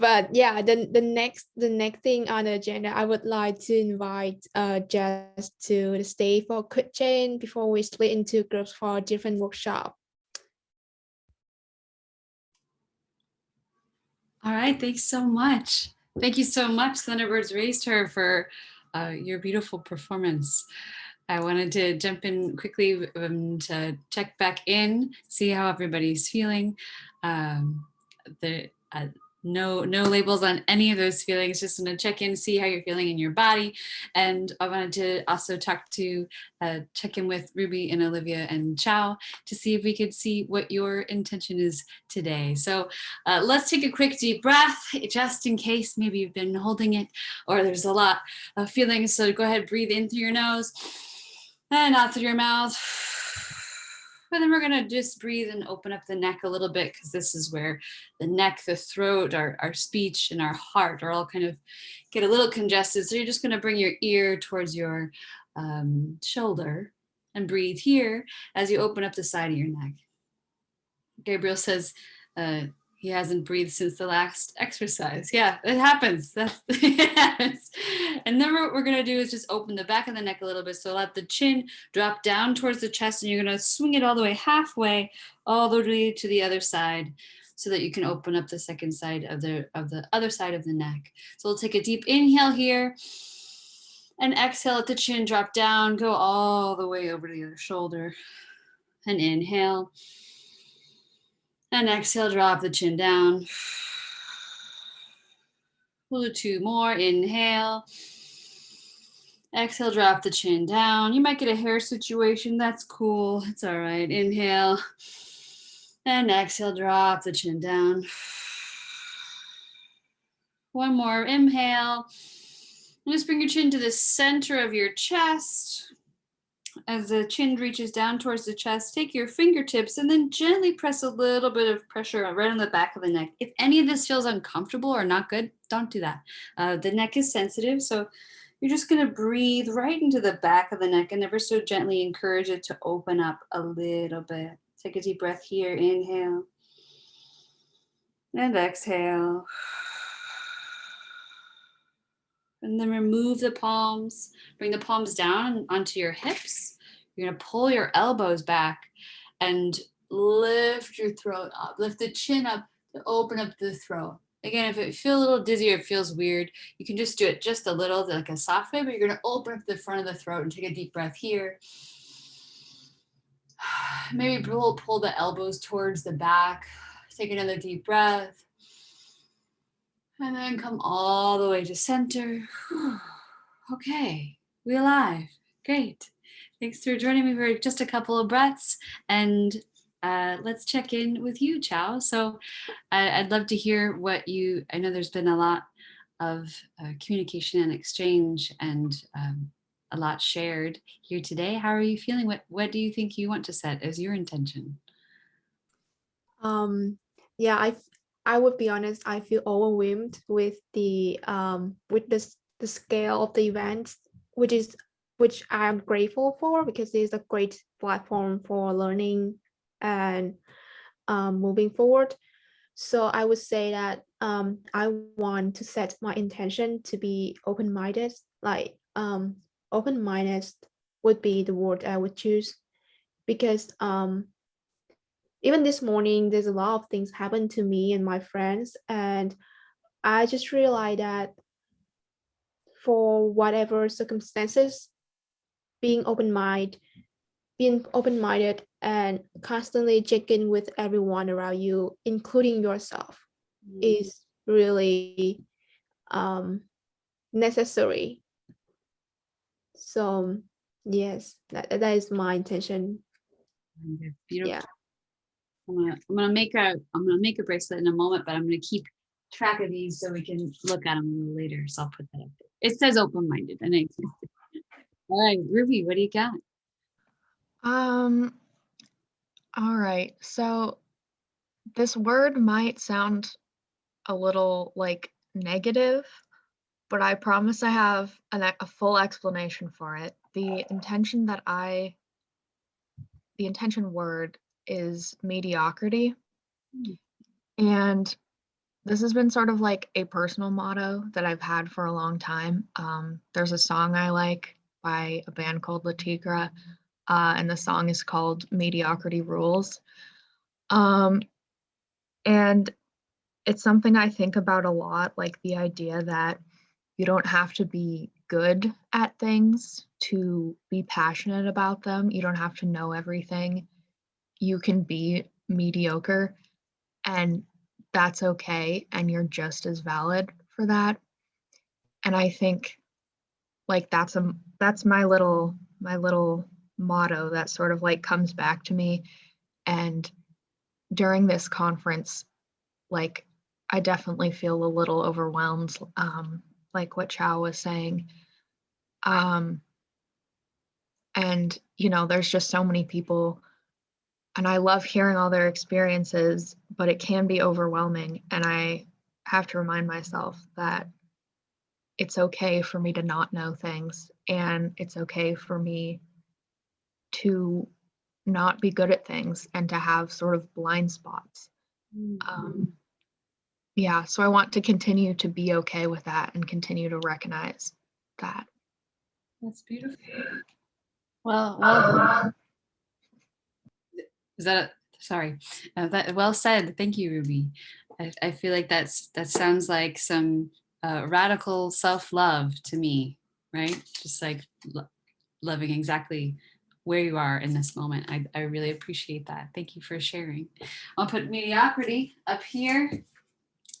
But yeah, the next thing on the agenda, I would like to invite Jess to stay for a quick change before we split into groups for different workshop. All right, thanks so much. Thank you so much, Thunderbirds Raised Her, for your beautiful performance. I wanted to jump in quickly to check back in, see how everybody's feeling. No labels on any of those feelings, just gonna check in, see how you're feeling in your body. And I wanted to also check in with Ruby and Olivia and Chow to see if we could see what your intention is today. So let's take a quick deep breath, just in case maybe you've been holding it or there's a lot of feelings. So go ahead, breathe in through your nose and out through your mouth. And then we're gonna just breathe and open up the neck a little bit, because this is where the neck, the throat, our speech, and our heart are all kind of get a little congested. So you're just gonna bring your ear towards your shoulder and breathe here as you open up the side of your neck. Gabriel says he hasn't breathed since the last exercise. Yeah, it happens. It happens. And then what we're gonna do is just open the back of the neck a little bit. So let the chin drop down towards the chest, and you're gonna swing it all the way halfway, all the way to the other side, so that you can open up the second side of the other side of the neck. So we'll take a deep inhale here, and exhale, let the chin drop down, go all the way over to the other shoulder, and inhale. And exhale, drop the chin down. We'll do 2 more. Inhale. Exhale, drop the chin down. You might get a hair situation. That's cool. It's all right. Inhale. And exhale, drop the chin down. 1 more. Inhale. And just bring your chin to the center of your chest. As the chin reaches down towards the chest, take your fingertips and then gently press a little bit of pressure right on the back of the neck. If any of this feels uncomfortable or not good, don't do that. The neck is sensitive, so you're just going to breathe right into the back of the neck and ever so gently encourage it to open up a little bit. Take a deep breath here. Inhale. And exhale. And then remove the palms, bring the palms down onto your hips. You're gonna pull your elbows back and lift your throat up. Lift the chin up to open up the throat. Again, if it feels a little dizzy or it feels weird, you can just do it just a little, like a soft way, but you're gonna open up the front of the throat and take a deep breath here. Maybe pull the elbows towards the back. Take another deep breath. And then come all the way to center. Okay, we alive. Great. Thanks for joining me for just a couple of breaths. And let's check in with you, Chow. So I'd love to hear what I know there's been a lot of communication and exchange and a lot shared here today. How are you feeling? What do you think you want to set as your intention? Yeah, I would be honest, I feel overwhelmed with the scale of the event, which I'm grateful for, because it's a great platform for learning and moving forward. So I would say that I want to set my intention to be open-minded. Like open-minded would be the word I would choose, because even this morning, there's a lot of things happen to me and my friends, and I just realized that for whatever circumstances, being open-minded and constantly checking with everyone around you, including yourself, is really necessary. So yes, that is my intention. Beautiful. Yeah. I'm gonna make a bracelet in a moment, but I'm gonna keep track of these so we can look at them a little later. So I'll put that up there. It says open-minded, and all right, Ruby, what do you got? All right. So this word might sound a little like negative, but I promise I have a full explanation for it. The intention word is mediocrity. And this has been sort of like a personal motto that I've had for a long time. There's a song I like by a band called La Tigra, and the song is called Mediocrity Rules. Um, and it's something I think about a lot, like the idea that you don't have to be good at things to be passionate about them. You don't have to know everything. You can be mediocre, and that's okay, and you're just as valid for that. And I think like that's my little motto that sort of like comes back to me. And during this conference, like I definitely feel a little overwhelmed, like what Chow was saying. Um, and there's just so many people, and I love hearing all their experiences, but it can be overwhelming. And I have to remind myself that it's okay for me to not know things, and it's okay for me to not be good at things and to have sort of blind spots. Yeah, so I want to continue to be okay with that and continue to recognize that. That's beautiful. Well, is that sorry? That well said. Thank you, Ruby. I feel like that sounds like some radical self-love to me, right? Just like loving exactly where you are in this moment. I really appreciate that. Thank you for sharing. I'll put mediocrity up here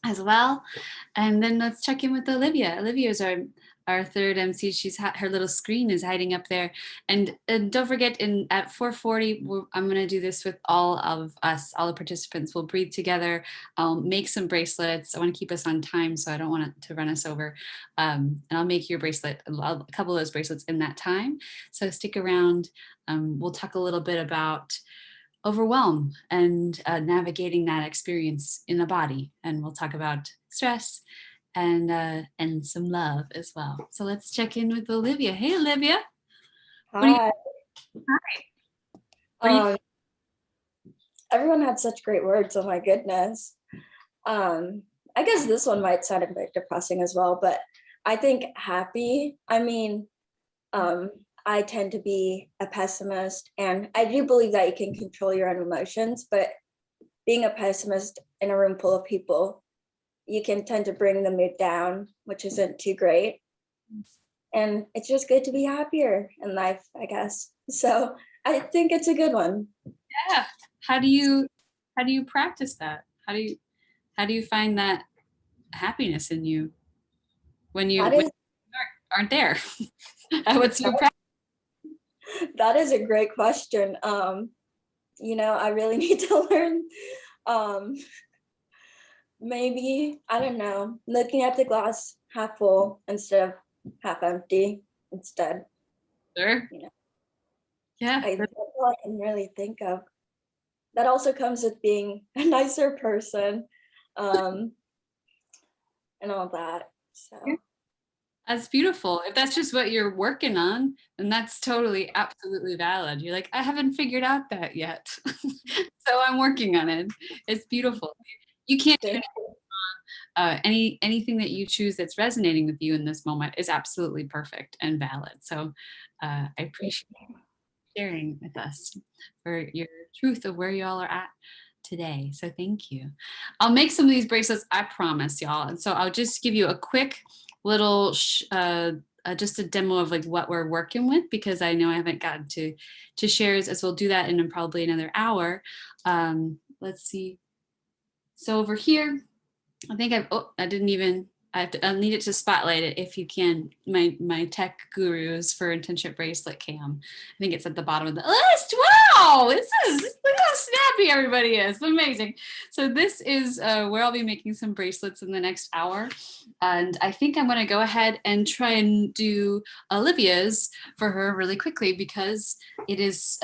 as well. And then let's check in with Olivia. Olivia is our third MC. Her little screen is hiding up there. And don't forget, at 4:40, I'm going to do this with all of us, all the participants. We'll breathe together. I'll make some bracelets. I want to keep us on time, so I don't want it to run us over. And I'll make your bracelet, a couple of those bracelets in that time. So stick around. We'll talk a little bit about overwhelm and navigating that experience in the body, and we'll talk about stress and some love as well. So let's check in with Olivia. Hey, Olivia. Hi. Hi. Everyone had such great words. Oh my goodness. I guess this one might sound a bit depressing as well, but I think happy. I tend to be a pessimist, and I do believe that you can control your own emotions, but being a pessimist in a room full of people, you can tend to bring the mood down, which isn't too great. And it's just good to be happier in life, I guess. So I think it's a good one. Yeah. How do you practice that? How do you find that happiness in you when you aren't there? What's your practice? That is a great question. I really need to learn. Maybe, I don't know, looking at the glass half full instead of half empty instead. Sure. Yeah. That's all I can really think of. That also comes with being a nicer person, and all that. So. That's beautiful. If that's just what you're working on, then that's totally, absolutely valid. You're like, I haven't figured out that yet. So I'm working on it. It's beautiful. You can't do anything that you choose that's resonating with you in this moment is absolutely perfect and valid. So I appreciate sharing with us for your truth of where you all are at today. So thank you. I'll make some of these bracelets, I promise y'all. And so I'll just give you a quick little just a demo of like what we're working with, because I know I haven't gotten to shares, as we'll do that in probably another hour. Let's see. So over here, I think I'll need it to spotlight it if you can. My tech gurus for internship bracelet cam. I think it's at the bottom of the list. Wow, look how snappy everybody is. Amazing. So this is where I'll be making some bracelets in the next hour. And I think I'm going to go ahead and try and do Olivia's for her really quickly, because it is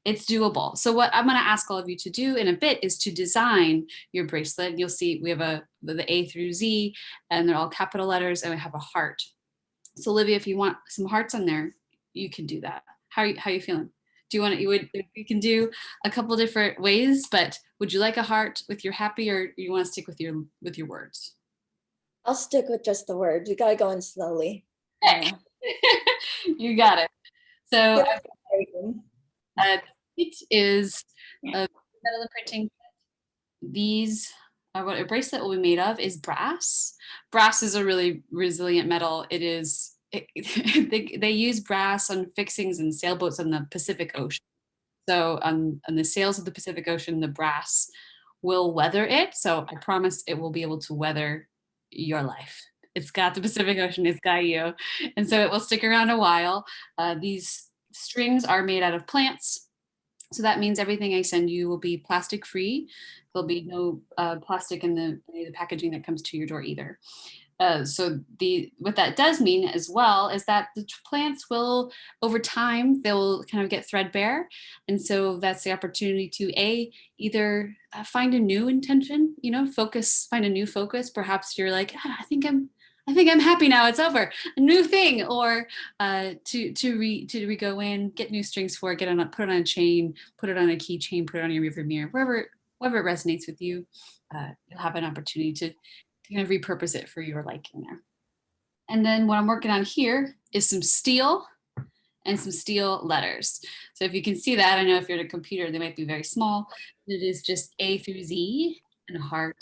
it's doable. So what I'm going to ask all of you to do in a bit is to design your bracelet. You'll see we have the A through Z, and they're all capital letters, and we have a heart. So Olivia, if you want some hearts on there, you can do that. How are you feeling? Do you want to, you can do a couple different ways, but would you like a heart with your happy, or you want to stick with your words? I'll stick with just the words. We gotta go in slowly. Yeah. You got it. So Give us everything. it is a metal imprinting. These what a bracelet will be made of is brass. Brass is a really resilient metal. It is they use brass on fixings and sailboats on the Pacific Ocean. So on the sails of the Pacific Ocean, the brass will weather it. So I promise it will be able to weather your life. It's got the Pacific Ocean, it's got you. And so it will stick around a while. These strings are made out of plants. So that means everything I send you will be plastic free. There'll be no plastic in the packaging that comes to your door either. So what that does mean as well is that the plants will, over time, they'll kind of get threadbare. And so that's the opportunity to either find a new intention, find a new focus. Perhaps you're like, I think I'm happy now, it's over, a new thing, or to go in, get new strings for it, put it on a chain, put it on a keychain, put it on your rearview mirror, wherever it resonates with you. You'll have an opportunity to kind of repurpose it for your liking there. And then what I'm working on here is some steel and some steel letters. So if you can see that, I know if you're at a computer, they might be very small. It is just A through Z and a heart.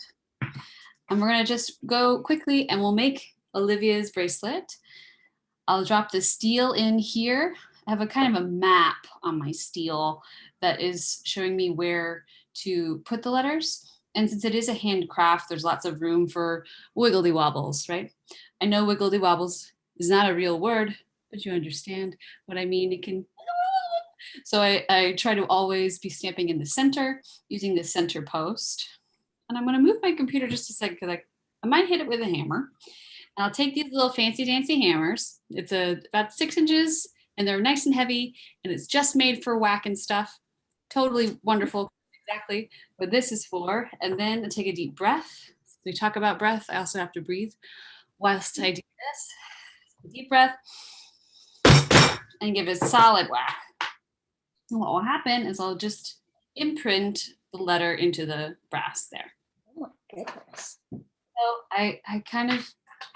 And we're gonna just go quickly and we'll make Olivia's bracelet. I'll drop the steel in here. I have a kind of a map on my steel that is showing me where to put the letters. And since it is a handcraft, there's lots of room for wiggly wobbles, right? I know wiggly wobbles is not a real word, but you understand what I mean. It can. So I try to always be stamping in the center using the center post. And I'm going to move my computer just a second because I might hit it with a hammer. And I'll take these little fancy dancy hammers. It's about 6 inches and they're nice and heavy and it's just made for whacking stuff. Totally wonderful. Exactly what this is for. And then I take a deep breath. We talk about breath. I also have to breathe whilst I do this. Deep breath and give a solid whack. And what will happen is I'll just imprint the letter into the brass there. Oh my goodness. So I kind of,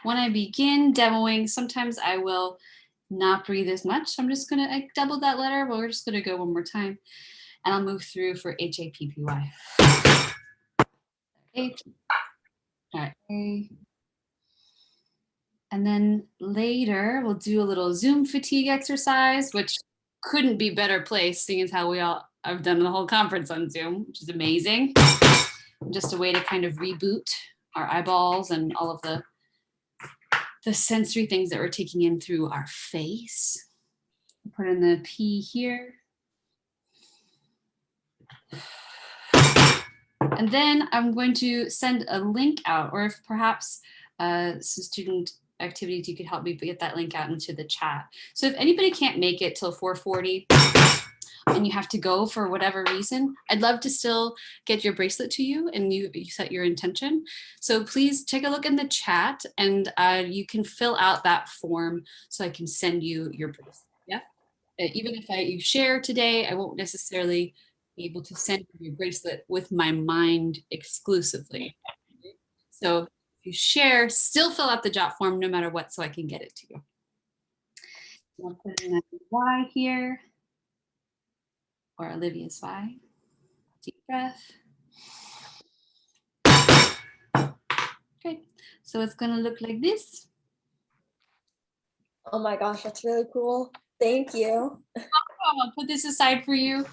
when I begin demoing, sometimes I will not breathe as much. So I'm just gonna double that letter, but we're just gonna go one more time. And I'll move through for H-A-P-P-Y. H. All right. And then later we'll do a little Zoom fatigue exercise, which couldn't be better placed, seeing as how I've done the whole conference on Zoom, which is amazing. Just a way to kind of reboot our eyeballs and all of the sensory things that we're taking in through our face. Put in the P here. And then I'm going to send a link out, or if perhaps some student activities, you could help me get that link out into the chat. So if anybody can't make it till 4:40 and you have to go for whatever reason, I'd love to still get your bracelet to you and you set your intention. So please take a look in the chat and you can fill out that form so I can send you your bracelet. Yeah. Even if you share today, I won't necessarily be able to send you your bracelet with my mind exclusively. So if you share, still fill out the jot form no matter what so I can get it to you. I'll put in that Y here, or Olivia's Y. Deep breath. Okay, so it's gonna look like this. Oh my gosh, that's really cool. Thank you. I'll put this aside for you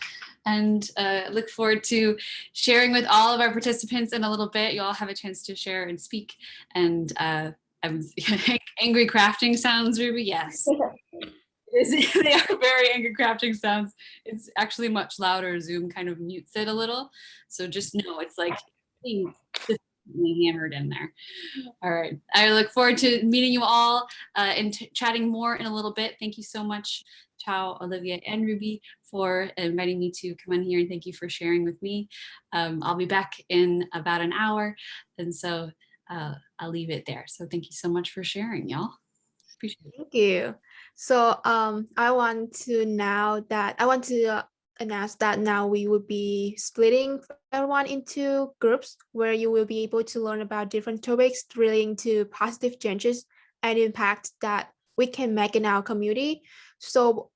and look forward to sharing with all of our participants in a little bit. You all have a chance to share and speak. And angry crafting sounds, Ruby? Yes. They are very angry crafting sounds. It's actually much louder. Zoom kind of mutes it a little. So just know it's like being hammered in there. All right. I look forward to meeting you all and chatting more in a little bit. Thank you so much, Chao, Olivia, and Ruby, for inviting me to come on here, and thank you for sharing with me. I'll be back in about an hour, and so I'll leave it there. So thank you so much for sharing, y'all. Appreciate it. Thank you. So I want to announce that now we will be splitting everyone into groups where you will be able to learn about different topics relating to positive changes and impact that we can make in our community. So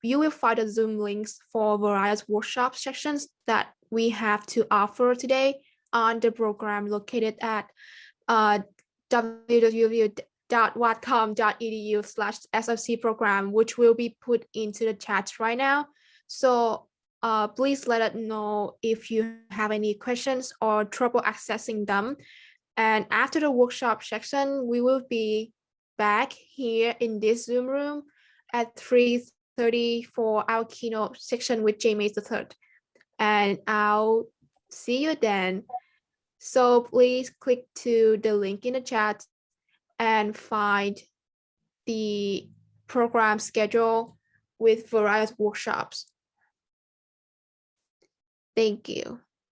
you will find the Zoom links for various workshop sections that we have to offer today on the program located at www.watcom.edu/SLC program, which will be put into the chat right now. So please let us know if you have any questions or trouble accessing them. And after the workshop section, we will be back here in this Zoom room at 3:30 for our keynote section with James III. And I'll see you then. So please click to the link in the chat and find the program schedule with various workshops. Thank you.